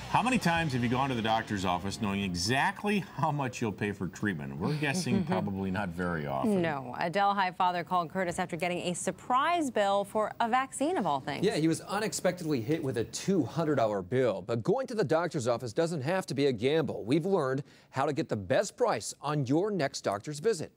How many times have you gone to the doctor's office knowing exactly how much you'll pay for treatment? We're guessing probably not very often. No. A Delhi father called Kurtis after getting a surprise bill for a vaccine of all things. Yeah, he was unexpectedly hit with a $200 bill. But going to the doctor's office doesn't have to be a gamble. We've learned how to get the best price on your next doctor's visit.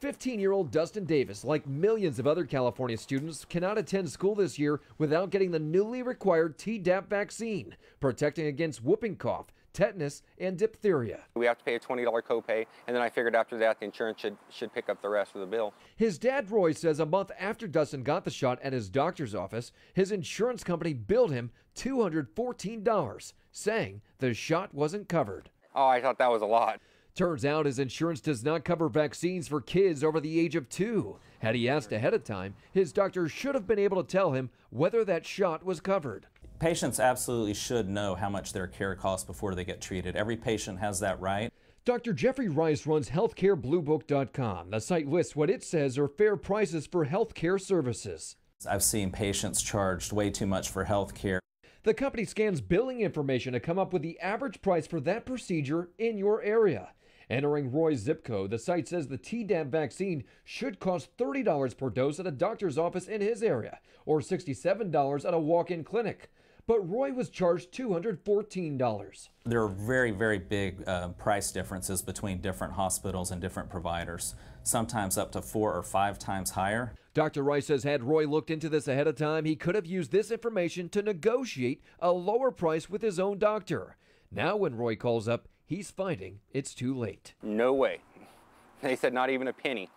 15-year-old Dustin Davis, like millions of other California students, cannot attend school this year without getting the newly required Tdap vaccine, protecting against whooping cough, tetanus, and diphtheria. We have to pay a $20 copay, and then I figured after that the insurance should pick up the rest of the bill. His dad, Roy, says a month after Dustin got the shot at his doctor's office, his insurance company billed him $214, saying the shot wasn't covered. Oh, I thought that was a lot. Turns out his insurance does not cover vaccines for kids over the age of 2. Had he asked ahead of time, his doctor should have been able to tell him whether that shot was covered. Patients absolutely should know how much their care costs before they get treated. Every patient has that right. Dr. Jeffrey Rice runs healthcarebluebook.com. The site lists what it says are fair prices for healthcare services. I've seen patients charged way too much for health care. The company scans billing information to come up with the average price for that procedure in your area. Entering Roy's zip code, the site says the Tdap vaccine should cost $30 per dose at a doctor's office in his area, or $67 at a walk-in clinic. But Roy was charged $214. There are very, very big price differences between different hospitals and different providers, sometimes up to 4 or 5 times higher. Dr. Rice says had Roy looked into this ahead of time, he could have used this information to negotiate a lower price with his own doctor. Now when Roy calls up, he's finding it's too late. No way. They said not even a penny.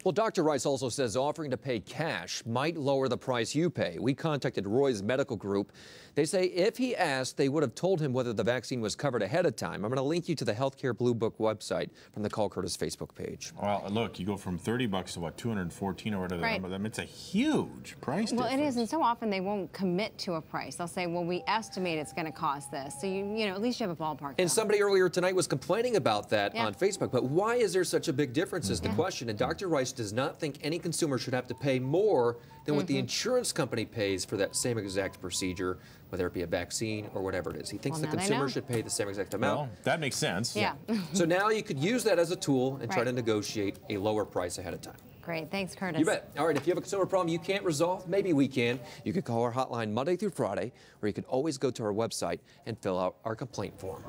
Well, Dr. Rice also says offering to pay cash might lower the price you pay. We contacted Roy's medical group. They say if he asked, they would have told him whether the vaccine was covered ahead of time. I'm going to link you to the Healthcare Blue Book website from the Call Kurtis Facebook page. Well, look, you go from $30 to what, 214 or whatever Right. the number. It's a huge price difference. Well, it is, and so often they won't commit to a price. They'll say, well, we estimate it's going to cost this. So, you know, at least you have a ballpark. And somebody earlier tonight was complaining about that on Facebook. But why is there such a big difference is the question. And Dr. Rice does not think any consumer should have to pay more than what the insurance company pays for that same exact procedure, whether it be a vaccine or whatever it is. He thinks the consumer should pay the same exact amount. Well, that makes sense. Yeah. So now you could use that as a tool and try to negotiate a lower price ahead of time. Great. Thanks, Kurtis. You bet. All right, if you have a consumer problem you can't resolve, maybe we can. You could call our hotline Monday through Friday, or you could always go to our website and fill out our complaint form.